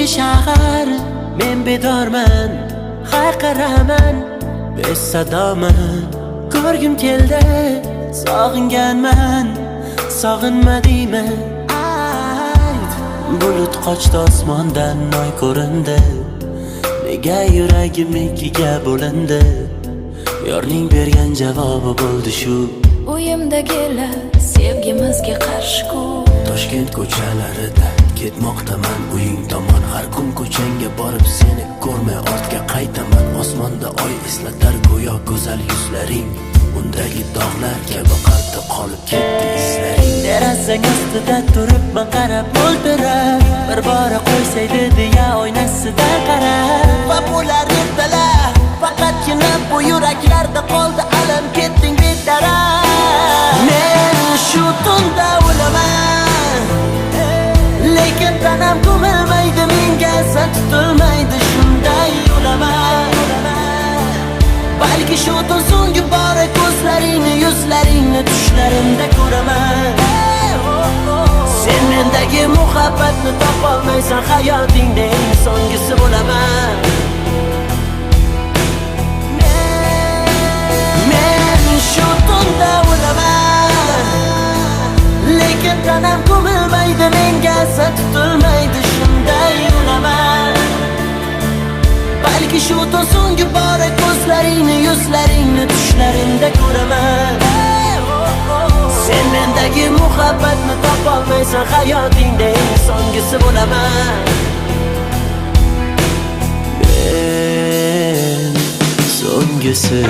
tungi shahar, men bedorman, hayqiraman, besadoman. Ko'rgim keldi, sog'inganman, sog'inma deyman. Bulut qochdi osmondan, oy ko'rindi. Nega yuragim ikkiga bo'lindi? Yorning bergan javobi bo'ldi shu. Uyimdagilar sevgimizga qarshi-ku. Toshkent ko'chalarida ketmoqdaman uying tomon. Har kun ko'changga borib seni ko'rmay ortga qaytaman. Osmonda oy eslatar go'yo go'zal yuzlaring. Undagi dog'lar kabi qalbda qolib ketdi izlaring. Derazang ostida turibman qarab o'ltirib, bir bora qo'ysaydi deya oynasida qarab. Va bular ertalar, faqatgina bu yuraklarda qoldi alam, ketding betaraf. Men shu tunda o'laman, lekin tanam ko'milmaydi, menga san tutilmaydi, shunday o'laman. Balki shu tun so'nggi bora ko'zlaringni, yuzlaringni tushlarimda ko'raman. Sen mendagi muhabbatni topolmaysan, hayotingda eng so'nggisi bo'laman. Men shu tunda o'laman, lekin tanam ko'milmaydi, menga san tutilmaydi, shunday o'laman. Balki shu tun so'nggi bora ko'zlaringni, yuzlaringni tushlarimda ko'raman. Sen mendagi muhabbatni topolmaysan, hayotingda eng so'nggisi bo'laman. Men so'nggisi.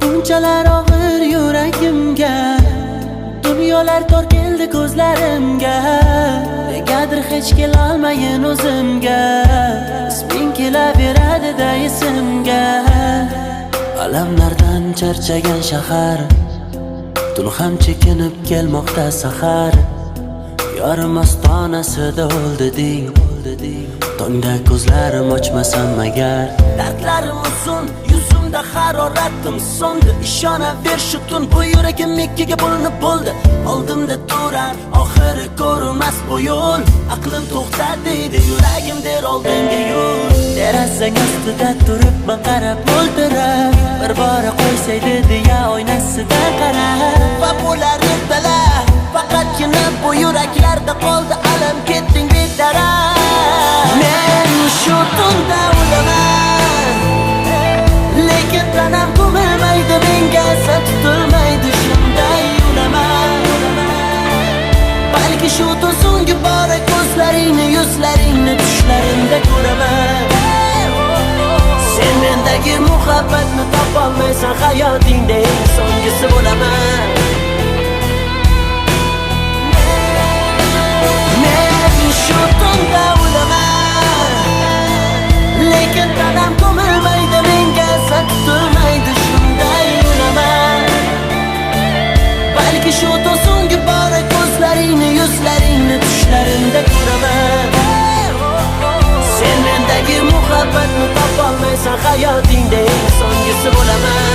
Bunchalar og'ir yuragimga, dunyolar tor keldi ko'zlarimga. Negadir hech kelolmayin o'zimga, isming kelaveradi-da esimga. Alamlardan charchagan shahar, tun ham chekinib kelmoqda sahar. Yorim ostonasida o'ldi deng, tongda ko'zlarim ochmasam agar. Dardlarim uzun, yuzimda haroratim so'ndi. Ishonaver shu tun bu yuragim ikkiga bo'linib bo'ldi. Oldimda turar oxiri ko'rmas bu yo'l. Aqlim to'xta deydi, yuragim der oldinga yur. Derazang ostida turibman qarab o'ltirib, bir bora qo'ysaydi deya oynasida qarab. Va bular ertalar, faqatgina bu yuraklarda qoldi alam, ketding betaraf. Men shu tunda o'laman, lekin tanam ko'milmaydi, menga san tutilmaydi, shunday o'laman. Balki shu tun so'nggi bora ko'zlaringni, yuzlaringni tushlarimda ko'raman. Sen mendagi muhabbatni topolmaysan, hayotingda eng so'nggisi bo'laman. Men shu tunda o'laman, lekin tanam ko'milmaydi, menga san tutilmaydi, shunday o'laman. Balki shu tun so'nggi bora ko'zlaringni, yuzlaringni tushlarimda ko'raman. Sen mendagi muhabbatni topolmaysan, hayotingda eng so'nggisi bo'laman.